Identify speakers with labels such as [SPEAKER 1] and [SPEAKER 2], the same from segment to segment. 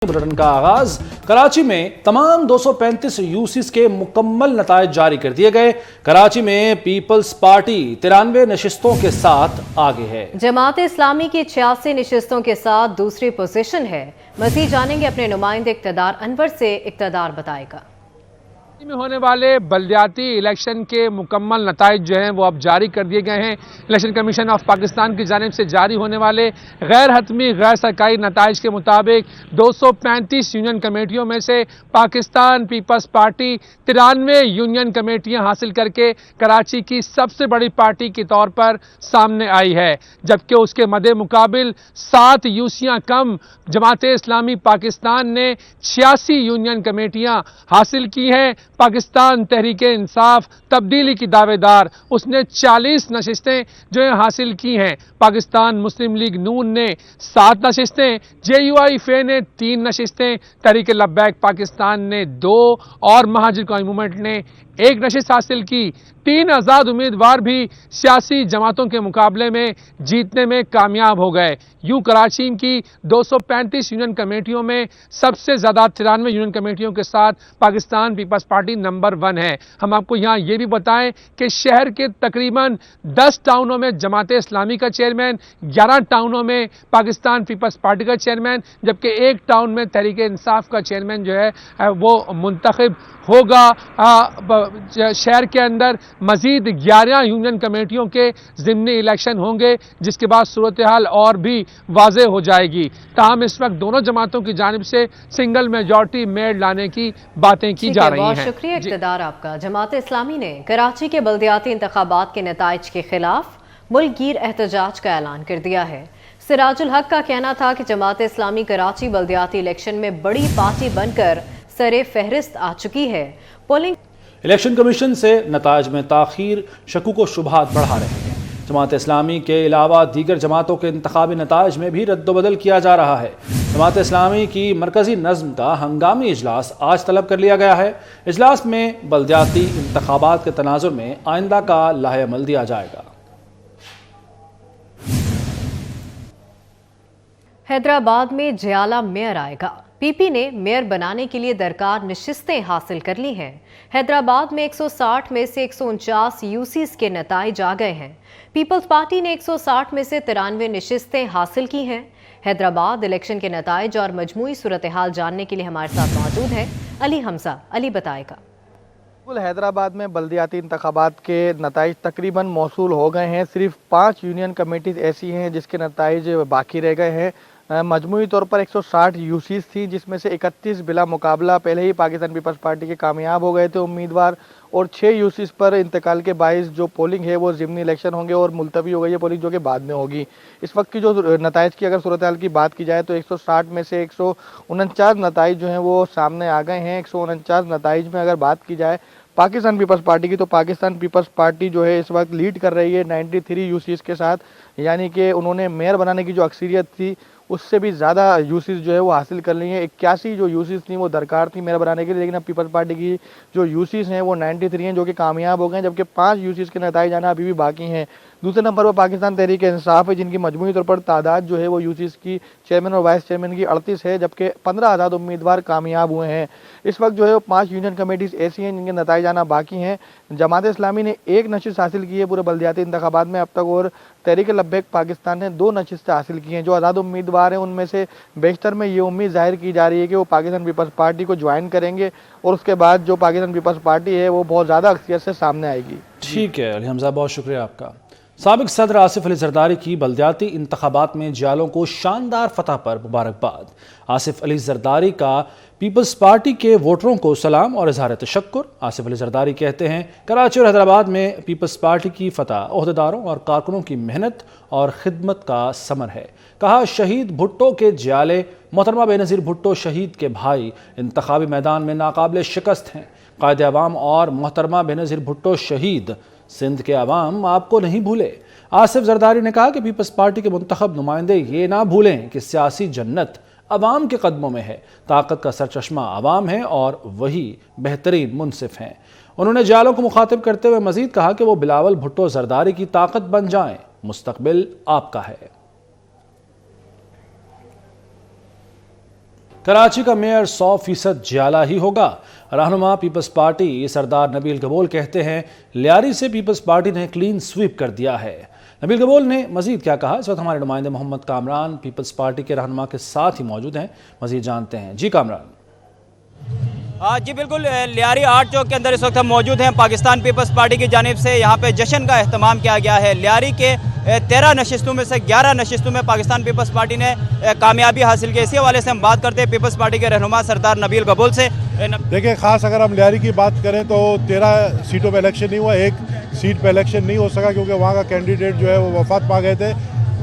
[SPEAKER 1] Bulletin का आगाज कराची में तमाम 235 यूसीस के मुकम्मल नताइज जारी कर दिए गए। कराची में पीपल्स पार्टी 93 नशिस्तों के साथ आगे है।
[SPEAKER 2] जमात इस्लामी की 86 नशिस्तों के साथ दूसरी पोजीशन है। मजीद जानेंगे अपने नुमाइंदे इक़्तिदार अनवर से, इक़्तिदार बताएगा।
[SPEAKER 3] में होने वाले बल्दियाती इलेक्शन के मुकम्मल नताइज जो हैं वो अब जारी कर दिए गए हैं। इलेक्शन कमीशन ऑफ पाकिस्तान की जानिब से जारी होने वाले गैर हतमी गैर सरकारी नताइज के मुताबिक 235 यूनियन कमेटियों में से पाकिस्तान पीपल्स पार्टी 93 यूनियन कमेटियां हासिल करके कराची की सबसे बड़ी पार्टी के तौर पर सामने आई है, जबकि उसके मद्दे मुकाबिल 7 यूसियां कम जमात इस्लामी पाकिस्तान ने 86 यूनियन कमेटियां हासिल की हैं। पाकिस्तान तहरीक इंसाफ तब्दीली की दावेदार उसने 40 नशिस्तें जो है हासिल की हैं। पाकिस्तान मुस्लिम लीग नून ने 7 नशिस्तें, JUI-FA ने 3 नशिस्तें, तहरीक लब्बैक पाकिस्तान ने 2 और महाजिर कौमी मूवमेंट ने 1 नशिस्त हासिल की। 3 आज़ाद उम्मीदवार भी सियासी जमातों के मुकाबले में जीतने में कामयाब हो गए। यूं कराची की 235 यूनियन कमेटियों में सबसे ज़्यादा 93 यूनियन कमेटियों के साथ पाकिस्तान पीपल्स पार्टी नंबर 1 है। हम आपको यहाँ ये भी बताएं कि शहर के तकरीबन 10 टाउनों में जमात इस्लामी का चेयरमैन, 11 टाउनों में पाकिस्तान पीपल्स पार्टी का चेयरमैन, जबकि 1 टाउन में तहरीक इंसाफ का चेयरमैन जो है वो मुंतखब होगा। शहर के अंदर मजीद 11 यूनियन कमेटियों के ज़िमनी इलेक्शन होंगे, जिसके बाद सूरत हाल और भी वाज़ेह हो जाएगी। ताहम इस वक्त दोनों जमातों की जानिब से सिंगल मेजॉरिटी मेयर लाने की बातें की जा रही हैं।
[SPEAKER 2] बहुत शुक्रिया इक़्तिदार आपका। जमात इस्लामी ने कराची के बल्दियाती इंतखाबात के नताइज के खिलाफ मुल्क गिर एहतजाज का ऐलान कर दिया है। सिराजुल हक का कहना था कि जमात इस्लामी कराची बल्दियाती इलेक्शन में बड़ी पार्टी बनकर सरे फहरिस्त आ चुकी है। पोलिंग
[SPEAKER 1] इलेक्शन कमीशन से नताइज में ताखीर शकूक व शुबहात बढ़ा रहे हैं। जमात इस्लामी के अलावा दीगर जमातों के इंतखाबी नताइज में भी रद्दबदल किया जा रहा है। जमात इस्लामी की मरकजी नज़्म का हंगामी इजलास आज तलब कर लिया गया है। इजलास में बल्दियाती इंतखाबात के तनाजुर में आइंदा का लाहे अमल दिया जाएगा।
[SPEAKER 2] हैदराबाद में जयाला मेयर आएगा। पीपी ने मेयर बनाने के लिए दरकार नशिस्तें हासिल कर ली हैं। हैदराबाद में 160 में से 149 यूसीस के नताइज आ गए हैं। पीपल्स पार्टी ने 160 में से 93 नशिस्तें हासिल की हैं। हैदराबाद इलेक्शन के नताइज और मजमूई सूरत हाल जानने के लिए हमारे साथ मौजूद है अली हमजा। अली बताएगा।
[SPEAKER 4] हैदराबाद में बल्दियाती इंतखाबात के नताइज तकरीबन मौसूल हो गए हैं। सिर्फ 5 यूनियन कमेटीज ऐसी हैं जिसके नताइज बाकी रह गए हैं। मजमूई तौर पर 160 यूसीस थी, जिसमें से 31 बिला मुकाबला पहले ही पाकिस्तान पीपल्स पार्टी के कामयाब हो गए थे उम्मीदवार, और 6 यूसीस पर इंतकाल के बाइस जो पोलिंग है वो ज़िमनी इलेक्शन होंगे और मुलतवी हो गई है पोलिंग, जो कि बाद में होगी। इस वक्त की जो नताइज की अगर सूरत हाल की बात की जाए तो 160 में से 149 नताइज जो हैं वो सामने आ गए हैं। 149 नताइज में अगर बात की जाए पाकिस्तान पीपल्स पार्टी की, तो पाकिस्तान पीपल्स पार्टी जो है इस वक्त लीड कर रही है 93 यूसीस के साथ, यानी कि उन्होंने मेयर बनाने की जो अक्सरियत थी उससे भी ज़्यादा यूसीस जो है वो हासिल कर ली हैं। 81 जो यूसीस थी वो दरकार थी मेयर बनाने के लिए, लेकिन अब पीपल्स पार्टी की जो यूसीस हैं वो 93 हैं जो कि कामयाब हो गए हैं, जबकि 5 यूसीस के नताइज आना अभी भी बाकी हैं। दूसरे नंबर पर पाकिस्तान तहरीक इंसाफ है, जिनकी मजमूई तौर पर तादाद जो है वो यूसीस की चेयरमैन और वाइस चेयरमैन की 38 है, जबकि 15 आज़ाद उम्मीदवार कामयाब हुए हैं। इस वक्त जो है वो 5 यूनियन कमेटीज़ ऐसी हैं जिनके नताइज आना बाकी हैं। जमात इस्लामी ने 1 नशिस्त हासिल की है पूरे बल्दियाती इंतखाबात में अब तक, और तहरीक लब्बैक पाकिस्तान ने 2 नशिस्तें हासिल की हैं। जो आज़ाद उम्मीदवार हैं उनमें से बेशतर में ये उम्मीद जाहिर की जा रही है कि वो पाकिस्तान पीपल्स पार्टी को ज्वाइन करेंगे और उसके बाद जो पाकिस्तान पीपल्स पार्टी है वो बहुत ज़्यादा अक्सरियत से सामने आएगी।
[SPEAKER 1] ठीक है अली हमजा, बहुत शुक्रिया आपका। साबिक सदर आसिफ अली जरदारी की बल्दियाती इंतखाबात में जियालों को शानदार फतह पर मुबारकबाद। आसिफ अली जरदारी का पीपल्स पार्टी के वोटरों को सलाम और इजहार तशक्कुर। आसिफ अली जरदारी कहते हैं कराची और हैदराबाद में पीपल्स पार्टी की फतह ओहदेदारों और कारकुनों की मेहनत और खिदमत का समर है। कहा शहीद भुट्टो के जियाले मोहतरमा बेनज़ीर भुट्टो शहीद के भाई इंतखाबी मैदान में नाकाबिल शिकस्त हैं। कायदे अवाम और मोहतरमा बेनज़ीर भुट्टो शहीद सिंध के अवाम आपको नहीं भूले। आसिफ जरदारी ने कहा कि पीपल्स पार्टी के मुंतखब नुमाइंदे ये ना भूलें कि सियासी जन्नत अवाम के कदमों में है। ताकत का सरचश्मा अवाम है और वही बेहतरीन मुनसिफ हैं। उन्होंने जियालों को मुखातिब करते हुए मजीद कहा कि वो बिलावल भुट्टो जरदारी की ताकत बन जाएं, मुस्तकबिल आपका है। कराची का मेयर 100% जियाला ही होगा। रहनुमा पीपल्स पार्टी सरदार नबील गबोल कहते हैं लियारी से पीपल्स पार्टी ने क्लीन स्वीप कर दिया है। नबील गबोल ने मजीद क्या कहा, इस वक्त हमारे नुमाइंदे मोहम्मद कामरान पीपल्स पार्टी के रहनुमा के साथ ही मौजूद हैं, मजीद जानते हैं। जी कामरान।
[SPEAKER 5] जी बिल्कुल, लियारी आर्ट चौक के अंदर इस वक्त हम मौजूद हैं। पाकिस्तान पीपल्स पार्टी की जानिब से यहाँ पे जश्न का अहतमाम किया गया है। लियारी के 13 नशिस्तों में से 11 नशिस्तों में पाकिस्तान पीपल्स पार्टी ने कामयाबी हासिल की। इसी हवाले से हम बात करते हैं पीपल्स पार्टी के रहनुमा सरदार नबील गबोल से।
[SPEAKER 6] देखिए, ख़ास अगर हम लियारी की बात करें तो 13 सीटों पे इलेक्शन नहीं हुआ, एक सीट पे इलेक्शन नहीं हो सका क्योंकि वहाँ का कैंडिडेट जो है वो वफात पा गए थे।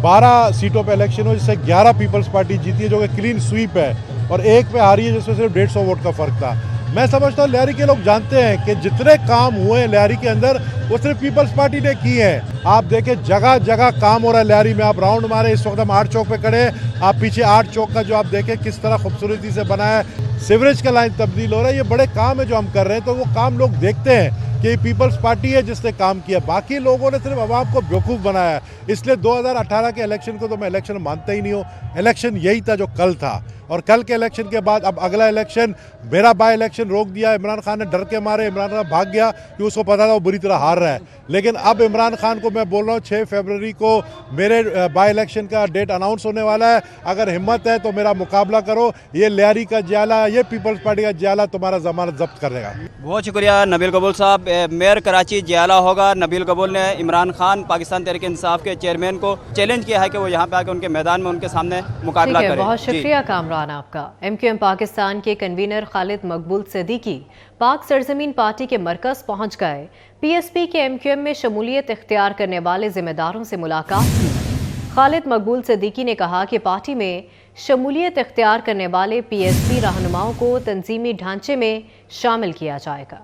[SPEAKER 6] 12 सीटों पे इलेक्शन हुआ जिससे 11 पीपल्स पार्टी जीती है जो कि क्लीन स्वीप है, और एक पे हारी है जिसमें सिर्फ 150 वोट का फ़र्क था। मैं समझता हूँ लियारी के लोग जानते हैं कि जितने काम हुए हैं लियारी के अंदर वो सिर्फ पीपल्स पार्टी ने किए हैं। आप देखें जगह जगह काम हो रहा है लियारी में। आप राउंड मारे, इस वक्त हम आर्ट चौक पे खड़े हैं, आप पीछे आर्ट चौक का जो आप देखें किस तरह खूबसूरती से बना है, सीवरेज का लाइन तब्दील हो रहा है। ये बड़े काम है जो हम कर रहे हैं, तो वो काम लोग देखते हैं कि पीपल्स पार्टी है जिसने काम किया। बाकी लोगों ने सिर्फ अवाम को बेवकूफ़ बनाया है। इसलिए 2018 के इलेक्शन को तो मैं इलेक्शन मानता ही नहीं हूँ। इलेक्शन यही था जो कल था, और कल के इलेक्शन के बाद अब अगला इलेक्शन, मेरा बाई इलेक्शन रोक दिया। इमरान खान ने डर के मारे, इमरान खान भाग गया कि उसको पता था वो बुरी तरह हार रहा है। लेकिन अब इमरान खान को मैं बोल रहा हूँ 6 फरवरी को मेरे बाई इलेक्शन का डेट अनाउंस होने वाला है। अगर हिम्मत है तो मेरा मुकाबला करो। ये लियारी का जियाला, ये पीपल्स पार्टी का जियाला तुम्हारा ज़मानत जब्त कर देगा।
[SPEAKER 5] बहुत शुक्रिया नबील गबोल साहब। मेयर कराची जियाला होगा। नबील गबोल ने इमरान खान पाकिस्तान तहरीक इंसाफ के चेयरमैन को चैलेंज किया है कि वो यहाँ पे आके उनके मैदान में उनके सामने मुकाबला करें।
[SPEAKER 2] बहुत शुक्रिया कामरान आपका। MQM पाकिस्तान के कन्वीनर खालिद मकबूल सिद्दीकी पाक सरजमीन पार्टी के मरकज पहुंच गए। PSP के MQM में शमूलियत इख्तियार करने वाले जिम्मेदारों से मुलाकात की। खालिद मकबूल सिद्दीकी ने कहा कि पार्टी में शमूलियत इख्तियार करने वाले PSP रहनुमाओं को तंजीमी ढांचे में शामिल किया जाएगा।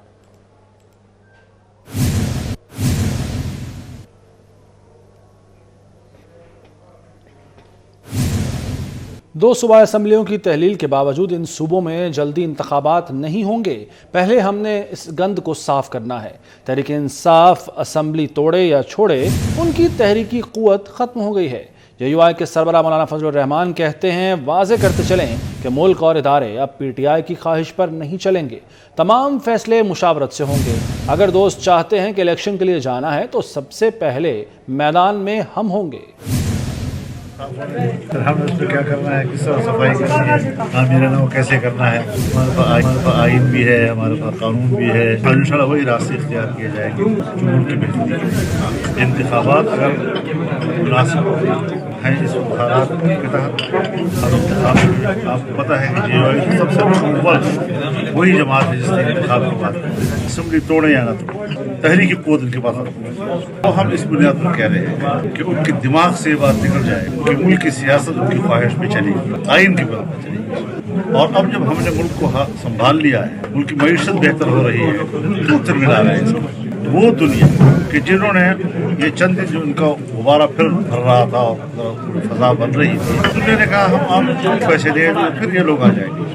[SPEAKER 1] दो सूबाई असम्बलियों की तहलील के बावजूद इन सूबों में जल्दी इंतखाबात नहीं होंगे। पहले हमने इस गंद को साफ करना है। तहरीक इंसाफ असम्बली तोड़े या छोड़े, उनकी तहरीकी क़ुव्वत ख़त्म हो गई है। JUI के सरबराह मौलाना फजलुर रहमान कहते हैं वाज़े करते चलें कि मुल्क और इदारे अब PTI की ख्वाहिश पर नहीं चलेंगे। तमाम फैसले मुशावरत से होंगे। अगर दोस्त चाहते हैं कि इलेक्शन के लिए जाना है तो सबसे पहले मैदान में हम होंगे।
[SPEAKER 7] हमें उसमें क्या करना है, किस तरह सफाई करनी है, आमिर रहना वो कैसे करना है। हमारे पास आइन भी है, हमारे पास कानून भी है, और इंशाल्लाह वही रास्ते इख्तियार किए जाएंगे जो मुल्क की बेहतरी के लिए। इंतखाबात अगर मुनासिब हैं इस हालात के तहत, आपको पता है कि JUI सबसे अव्वल वही जमात है जिसने इंतखाब की बात की। असम्बली तोड़े या ना तोड़े, तहरीकी क़ुव्वत उनके पास। तो हम इस बुनियाद पर कह रहे हैं कि उनके दिमाग से बात निकल जाए कि मुल्क की सियासत उनकी ख्वाहिश पे चलेगी, आइन की बल पर चलेगी। और अब जब हमने मुल्क को संभाल लिया है, मुल्क की मईशत बेहतर हो रही है, तो तरमिला रहा है इसका। वो दुनिया कि जिन्होंने ये चंद दिन जो उनका दोबारा फिर भर रहा था और फजा बन रही थी, दुनिया ने कहा हम आप पैसे दें तो फिर ये लोग आ जाएंगे।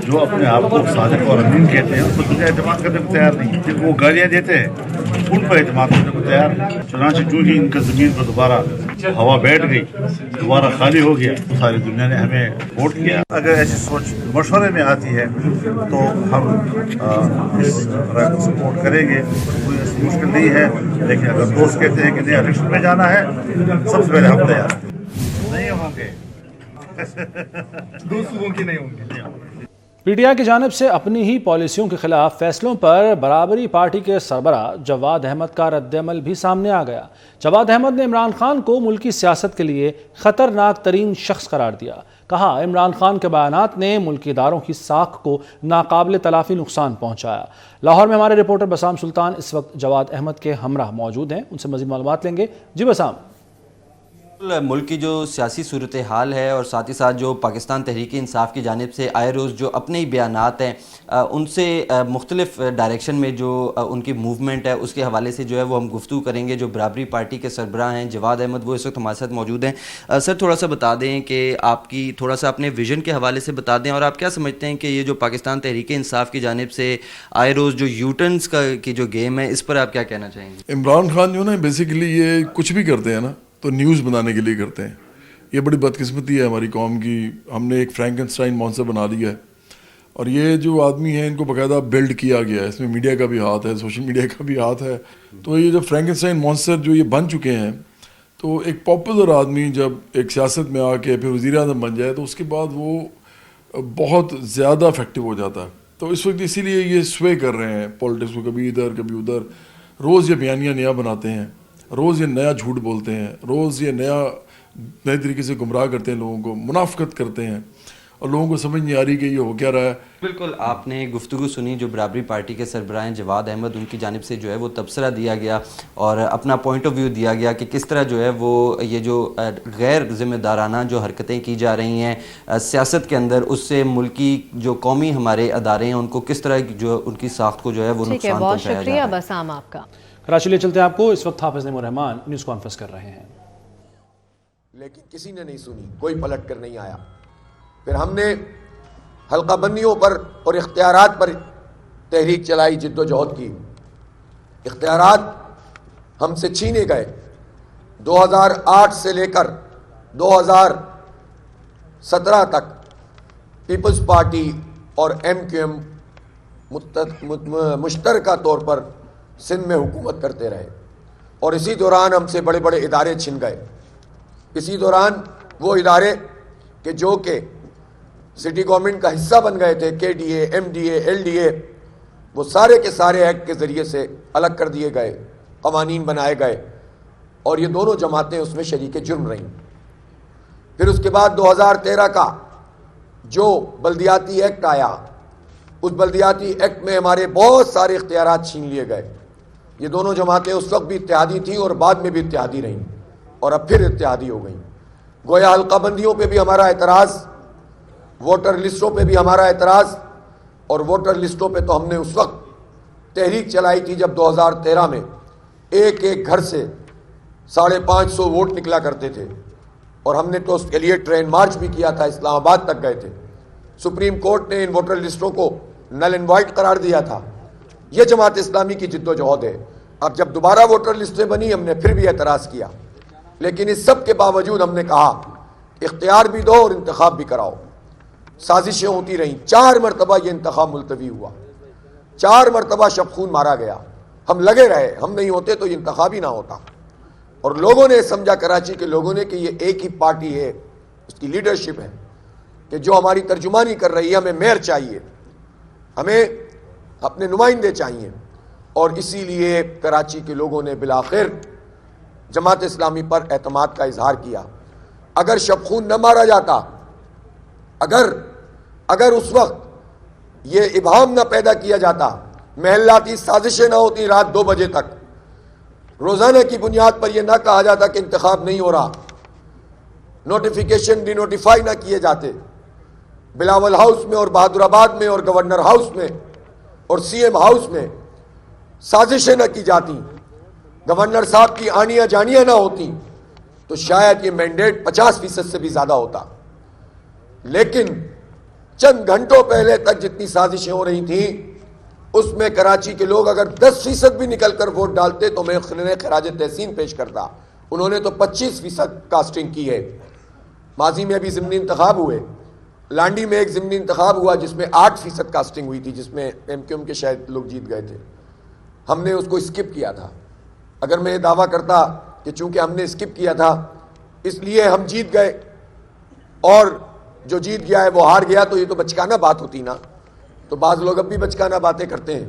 [SPEAKER 7] जो अपने आप को सादिक और अमीन कहते हैं उन पर दुनिया एतमाद करने को तैयार नहीं। जिनको वो गालियाँ देते हैं उन पर एतमाद करने को तैयार नहीं। चुनांचे जो ही इनका ज़मीन पर दोबारा हवा बैठ गई, दोबारा खाली हो गया, तो सारी दुनिया ने हमें वोट किया। अगर ऐसी सोच मशवरे में आती है तो हम इस तरह को सपोर्ट करेंगे, कोई ऐसी मुश्किल नहीं है। लेकिन अगर दोस्त कहते हैं कि नहीं इलेक्शन में जाना है, सबसे पहले हम तैयार नहीं होंगे।
[SPEAKER 8] दो सूबों की नहीं होंगे।
[SPEAKER 1] PTI की जानिब से अपनी ही पॉलिसियों के खिलाफ फैसलों पर बराबरी पार्टी के सरबराह जवाद अहमद का रद्द-ए-अमल भी सामने आ गया। जवाद अहमद ने इमरान खान को मुल्की सियासत के लिए खतरनाक तरीन शख्स करार दिया। कहा इमरान खान के बयानात ने मुल्की इदारों की साख को नाकाबिल तलाफी नुकसान पहुँचाया। लाहौर में हमारे रिपोर्टर बसाम सुल्तान इस वक्त जवाद अहमद के हमराह मौजूद हैं, उनसे मज़ीद मालूमात लेंगे। जी बसाम।
[SPEAKER 9] मुल्क की जो सियासी सूरत हाल है और साथ ही साथ जो पाकिस्तान तहरीक इंसाफ की जानिब से आए रोज़ जो अपने ही बयानात हैं उनसे मुख्तलिफ डायरेक्शन में जो उनकी मूवमेंट है उसके हवाले से जो है वो हम गुफ्तगू करेंगे। जो बराबरी पार्टी के सरबराह हैं जवाद अहमद, वो इस वक्त हमारे साथ मौजूद हैं। सर थोड़ा सा बता दें कि आपकी थोड़ा सा अपने विजन के हवाले से बता दें, और आप क्या समझते हैं कि ये जो पाकिस्तान तहरीक इंसाफ की जानिब से आए रोज़ जो यूटर्न्स की जो गेम है इस पर आप क्या कहना चाहेंगे?
[SPEAKER 10] इमरान खान जो ना बेसिकली ये कुछ भी करते हैं ना तो न्यूज़ बनाने के लिए करते हैं।
[SPEAKER 8] یہ بڑی بدقسمتی ہے ہماری قوم کی. ہم نے ایک فرینکنسٹائن مانسٹر بنا لیا ہے, اور یہ جو آدمی ہیں ان کو باقاعدہ بلڈ کیا گیا ہے. اس میں میڈیا کا بھی ہاتھ ہے, سوشل میڈیا کا بھی ہاتھ ہے. تو یہ جو فرینکنسٹائن مانسٹر جو یہ بن چکے ہیں, تو ایک پاپولر آدمی جب ایک سیاست میں آ کے پھر وزیر اعظم بن جائے تو اس کے بعد وہ بہت زیادہ افیکٹو ہو جاتا ہے. تو اس وقت اسی لیے یہ سوے کر رہے ہیں پالیٹکس کو, کبھی ادھر کبھی ادھر. روز یہ بیانیاں نیا بناتے ہیں, روز یہ نیا جھوٹ بولتے ہیں, روز یہ نئے طریقے سے گمراہ کرتے ہیں لوگوں کو, منافقت کرتے ہیں, اور لوگوں کو سمجھ نہیں آ رہی کہ یہ ہو کیا رہا ہے.
[SPEAKER 9] بالکل آپ نے گفتگو سنی جو برابری پارٹی کے سربراہ جواد احمد, ان کی جانب سے جو ہے وہ تبصرہ دیا گیا اور اپنا پوائنٹ آف ویو دیا گیا کہ کس طرح جو ہے وہ یہ جو غیر ذمہ دارانہ جو حرکتیں کی جا رہی ہیں سیاست کے اندر, اس سے ملکی جو قومی ہمارے ادارے ہیں ان کو کس طرح جو ان کی ساخت کو جو ہے وہ نقصان پہنچایا جا رہا ہے.
[SPEAKER 2] بہت شکریہ بسام آپ کا.
[SPEAKER 1] کراچی لے چلتے ہیں آپ کو. اس وقت حافظ نعیم الرحمان نیوز کانفرنس کر رہے ہیں.
[SPEAKER 10] لیکن کسی نے نہیں سنی, کوئی پلٹ کر نہیں آیا. پھر ہم نے حلقہ بندیوں پر اور اختیارات پر تحریک چلائی, جد و جہد کی. اختیارات ہم سے چھینے گئے. 2008 سے لے کر 2017 تک پیپلز پارٹی اور MQM مشترکہ طور پر سندھ میں حکومت کرتے رہے, اور اسی دوران ہم سے بڑے بڑے ادارے چھن گئے. اسی دوران وہ ادارے کہ جو کہ سٹی گورنمنٹ کا حصہ بن گئے تھے, KDA, MDA, LDA, وہ سارے کے سارے ایکٹ کے ذریعے سے الگ کر دیے گئے, قوانین بنائے گئے, اور یہ دونوں جماعتیں اس میں شریک جرم رہیں. پھر اس کے بعد 2013 کا جو بلدیاتی ایکٹ آیا, اس بلدیاتی ایکٹ میں ہمارے بہت سارے اختیارات چھین لیے گئے. یہ دونوں جماعتیں اس وقت بھی اتحادی تھیں اور بعد میں بھی اتحادی رہیں, اور اب پھر اتحادی ہو گئیں. گویا حلقہ بندیوں پہ بھی ہمارا اعتراض, ووٹر لسٹوں پہ بھی ہمارا اعتراض. اور ووٹر لسٹوں پہ تو ہم نے اس وقت تحریک چلائی تھی جب 2013 میں ایک ایک گھر سے 550 ووٹ نکلا کرتے تھے, اور ہم نے تو اس کے لیے ٹرین مارچ بھی کیا تھا, اسلام آباد تک گئے تھے. سپریم کورٹ نے ان ووٹر لسٹوں کو نل اینڈ وائٹ قرار دیا تھا. یہ جماعت اسلامی کی جد و جہد ہے. اب جب دوبارہ ووٹر لسٹیں بنی, ہم نے پھر بھی اعتراض کیا, لیکن اس سب کے باوجود ہم نے کہا اختیار بھی دو اور انتخاب بھی کراؤ. سازشیں ہوتی رہیں, 4 مرتبہ یہ انتخاب ملتوی ہوا, 4 مرتبہ شب خون مارا گیا. ہم لگے رہے, ہم نہیں ہوتے تو یہ انتخاب ہی نہ ہوتا. اور لوگوں نے سمجھا, کراچی کے لوگوں نے, کہ یہ ایک ہی پارٹی ہے, اس کی لیڈرشپ ہے کہ جو ہماری ترجمانی کر رہی ہے. ہمیں میئر چاہیے, ہمیں اپنے نمائندے چاہیے, اور اسی لیے کراچی کے لوگوں نے بالآخر جماعت اسلامی پر اعتماد کا اظہار کیا. اگر شب خون نہ مارا جاتا, اگر اس وقت یہ ابہام نہ پیدا کیا جاتا, محلاتی سازشیں نہ ہوتی رات 2 بجے تک, روزانہ کی بنیاد پر یہ نہ کہا جاتا کہ انتخاب نہیں ہو رہا, نوٹیفیکیشن ڈی نوٹیفائی نہ کیے جاتے, بلاول ہاؤس میں اور بہادر آباد میں اور گورنر ہاؤس میں اور CM ہاؤس میں سازشیں نہ کی جاتی, گورنر صاحب کی آنیاں جانیاں نہ ہوتی, تو شاید یہ مینڈیٹ 50% سے بھی زیادہ ہوتا. لیکن چند گھنٹوں پہلے تک جتنی سازشیں ہو رہی تھیں, اس میں کراچی کے لوگ اگر 10% بھی نکل کر ووٹ ڈالتے تو میں خراج تحسین پیش کرتا. انہوں نے تو 25% کاسٹنگ کی ہے. ماضی میں ابھی ضمنی انتخاب ہوئے, لانڈی میں ایک ضمنی انتخاب ہوا جس میں 8% کاسٹنگ ہوئی تھی, جس میں MQM کے شاید لوگ جیت گئے تھے. ہم نے اس کو اسکپ کیا تھا. اگر میں یہ دعویٰ کرتا کہ چونکہ ہم نے اسکپ کیا تھا اس لیے ہم جیت گئے, اور جو جیت گیا ہے وہ ہار گیا, تو یہ تو بچکانہ بات ہوتی نا. تو بعض لوگ اب بھی بچکانہ باتیں کرتے ہیں.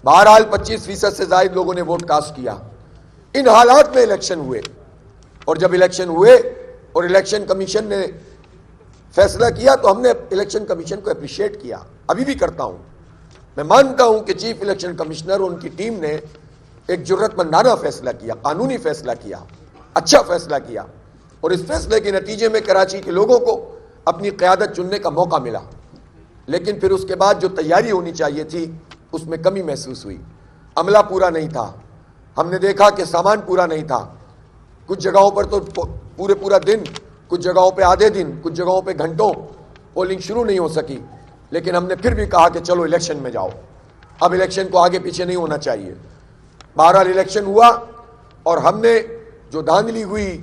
[SPEAKER 10] بہرحال 25% سے زائد لوگوں نے ووٹ کاسٹ کیا. ان حالات میں الیکشن ہوئے, اور جب الیکشن ہوئے اور الیکشن کمیشن نے فیصلہ کیا تو ہم نے الیکشن کمیشن کو اپریشیٹ کیا, ابھی بھی کرتا ہوں. میں مانتا ہوں کہ چیف الیکشن کمشنر اور ان کی ٹیم نے ایک جرت مندانہ فیصلہ کیا, قانونی فیصلہ کیا, اچھا فیصلہ کیا, اور اس فیصلے کے نتیجے میں کراچی کے لوگوں کو اپنی قیادت چننے کا موقع ملا. لیکن پھر اس کے بعد جو تیاری ہونی چاہیے تھی اس میں کمی محسوس ہوئی. عملہ پورا نہیں تھا, ہم نے دیکھا کہ سامان پورا نہیں تھا. کچھ جگہوں پر تو پورا دن, کچھ جگہوں پہ آدھے دن, کچھ جگہوں پہ گھنٹوں پولنگ شروع نہیں ہو سکی. لیکن ہم نے پھر بھی کہا کہ چلو الیکشن میں جاؤ, اب الیکشن کو آگے پیچھے نہیں ہونا چاہیے. بہرحال الیکشن ہوا, اور ہم نے جو دھاندلی ہوئی,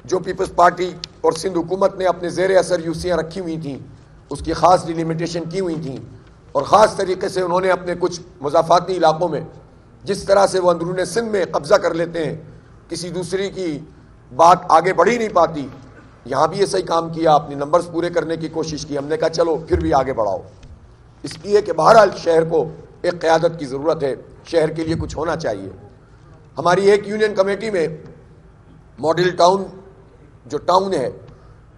[SPEAKER 10] جو پیپلز پارٹی اور سندھ حکومت نے اپنے زیر اثر یوسیاں رکھی ہوئی تھیں، اس کی خاص ڈیلیمیٹیشن کی ہوئی تھیں، اور خاص طریقے سے انہوں نے اپنے کچھ مضافاتی علاقوں میں جس طرح سے وہ اندرون سندھ میں قبضہ کر لیتے ہیں، کسی دوسری کی بات آگے بڑھ ہی نہیں پاتی، یہاں بھی یہ صحیح کام کیا، اپنے نمبرز پورے کرنے کی کوشش کی۔ ہم نے کہا چلو پھر بھی آگے بڑھاؤ، اس لیے کہ بہرحال شہر کو ایک قیادت کی ضرورت ہے، شہر کے لیے کچھ ہونا چاہیے۔ ہماری ایک یونین کمیٹی میں ماڈل ٹاؤن جو ٹاؤن ہے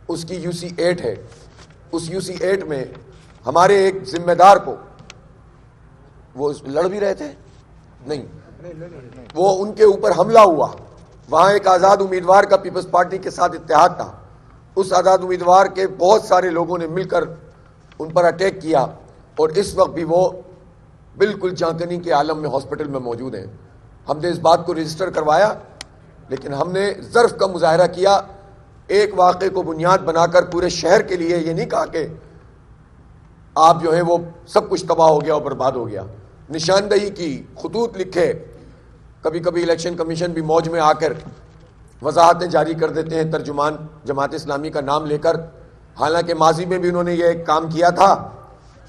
[SPEAKER 10] اس کی UC 8 ہے، اس UC 8 میں ہمارے ایک ذمہ دار کو، وہ لڑ بھی رہے تھے نہیں، وہ ان کے اوپر حملہ ہوا، وہاں ایک آزاد امیدوار کا پیپلز پارٹی کے ساتھ اتحاد تھا، اس آزاد امیدوار کے بہت سارے لوگوں نے مل کر ان پر اٹیک کیا، اور اس وقت بھی وہ بالکل جانکنی کے عالم میں ہاسپٹل میں موجود ہیں۔ ہم نے اس بات کو رجسٹر کروایا، لیکن ہم نے ظرف کا مظاہرہ کیا، ایک واقعے کو بنیاد بنا کر پورے شہر کے لیے یہ نہیں کہا کہ آپ جو ہیں وہ سب کچھ تباہ ہو گیا اور برباد ہو گیا، نشاندہی کی، خطوط لکھے، کبھی کبھی الیکشن کمیشن بھی موج میں آ کر وضاحتیں جاری کر دیتے ہیں ترجمان جماعت اسلامی کا نام لے کر، حالانکہ ماضی میں بھی انہوں نے یہ ایک کام کیا تھا،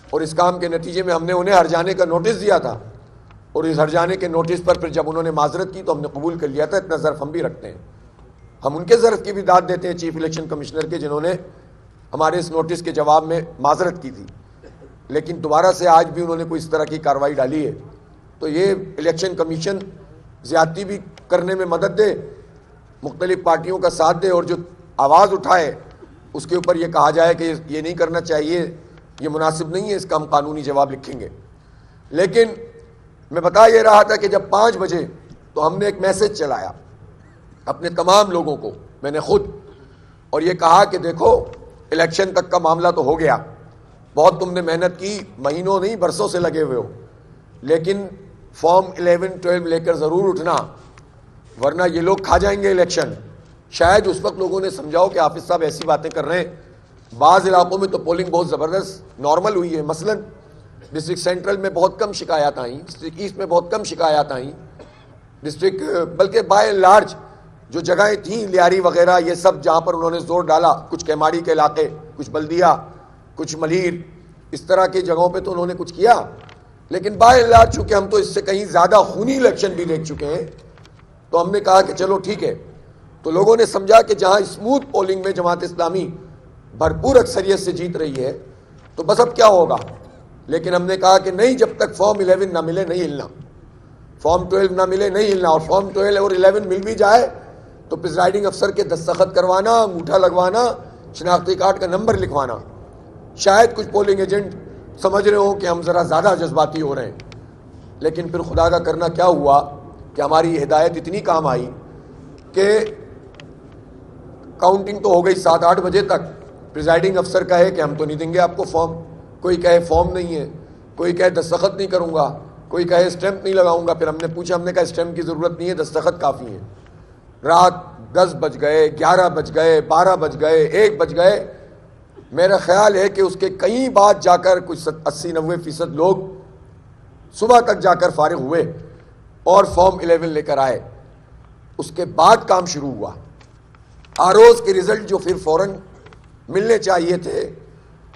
[SPEAKER 10] اور اس کام کے نتیجے میں ہم نے انہیں ہرجانے کا نوٹس دیا تھا، اور اس ہرجانے کے نوٹس پر پھر جب انہوں نے معذرت کی تو ہم نے قبول کر لیا تھا۔ اتنا ظرف ہم بھی رکھتے ہیں، ہم ان کے ظرف کی بھی داد دیتے ہیں چیف الیکشن کمشنر کے، جنہوں نے ہمارے اس نوٹس کے جواب میں معذرت کی تھی، لیکن دوبارہ سے آج بھی انہوں نے کوئی اس طرح کی کارروائی ڈالی ہے، تو یہ الیکشن کمیشن زیادتی بھی کرنے میں مدد دے، مختلف پارٹیوں کا ساتھ دے، اور جو آواز اٹھائے اس کے اوپر یہ کہا جائے کہ یہ نہیں کرنا چاہیے، یہ مناسب نہیں ہے، اس کا ہم قانونی جواب لکھیں گے۔ لیکن میں بتا یہ رہا تھا کہ جب 5 بجے تو ہم نے ایک میسج چلایا اپنے تمام لوگوں کو، میں نے خود، اور یہ کہا کہ دیکھو الیکشن تک کا معاملہ تو ہو گیا، بہت تم نے محنت کی، مہینوں نہیں برسوں سے لگے ہوئے ہو، لیکن فارم 11 12 لے کر ضرور اٹھنا، ورنہ یہ لوگ کھا جائیں گے الیکشن۔ شاید اس وقت لوگوں نے سمجھاؤ کہ حافظ صاحب ایسی باتیں کر رہے ہیں، بعض علاقوں میں تو پولنگ بہت زبردست نارمل ہوئی ہے، مثلا ڈسٹرکٹ سینٹرل میں بہت کم شکایات آئیں، ڈسٹرکٹ ایسٹ میں بہت کم شکایات آئیں، ڈسٹرکٹ بلکہ بائی اینڈ لارج جو جگہیں تھیں لیاری وغیرہ یہ سب جہاں پر انہوں نے زور ڈالا، کچھ کیماڑی کے علاقے، کچھ بلدیہ، کچھ ملیر، اس طرح کی جگہوں پہ تو انہوں نے کچھ کیا، لیکن بائی اینڈ لارج چونکہ ہم تو اس سے کہیں زیادہ خونی الیکشن بھی دیکھ چکے ہیں، تو ہم نے کہا کہ چلو ٹھیک ہے، تو لوگوں نے سمجھا کہ جہاں اسموتھ پولنگ میں جماعت اسلامی بھرپور اکثریت سے جیت رہی ہے تو بس اب کیا ہوگا، لیکن ہم نے کہا کہ نہیں، جب تک فارم 11 نہ ملے نہیں ہلنا، فارم 12 نہ ملے نہیں ہلنا، اور فارم 12 اور 11 مل بھی جائے تو پریزائڈنگ افسر کے دستخط کروانا، انگوٹھا لگوانا، شناختی کارڈ کا نمبر لکھوانا۔ شاید کچھ پولنگ ایجنٹ سمجھ رہے ہوں کہ ہم ذرا زیادہ جذباتی ہو رہے ہیں، لیکن پھر خدا کا کرنا کیا ہوا کہ ہماری ہدایت اتنی کام آئی کہ کاؤنٹنگ تو ہو گئی 7-8 بجے تک، پریزائڈنگ افسر کہے کہ ہم تو نہیں دیں گے آپ کو فارم، کوئی کہے فارم نہیں ہے، کوئی کہے دستخط نہیں کروں گا، کوئی کہے اسٹیمپ نہیں لگاؤں گا۔ پھر ہم نے پوچھا، ہم نے کہا اسٹیمپ کی ضرورت نہیں ہے، دستخط کافی ہے۔ رات 10 بج گئے، 11 بج گئے، 12 بج گئے، 1 بج گئے۔ میرا خیال ہے کہ اس کے کئی بعد جا کر کچھ 80-90% لوگ صبح تک جا کر فارغ ہوئے اور فارم 11 لے کر آئے۔ اس کے بعد کام شروع ہوا، آروز کے رزلٹ جو پھر فوراً ملنے چاہیے تھے،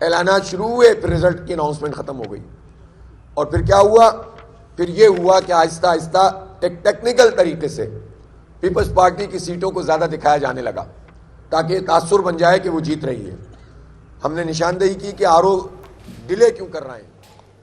[SPEAKER 10] اعلانات شروع ہوئے، پھر رزلٹ کی اناؤنسمنٹ ختم ہو گئی۔ اور پھر کیا ہوا؟ پھر یہ ہوا کہ آہستہ آہستہ ایک ٹیکنیکل طریقے سے پیپلز پارٹی کی سیٹوں کو زیادہ دکھایا جانے لگا تاکہ تاثر بن جائے کہ وہ جیت رہی ہے۔ ہم نے نشاندہی کی کہ آرو ڈیلے کیوں کر رہے ہیں،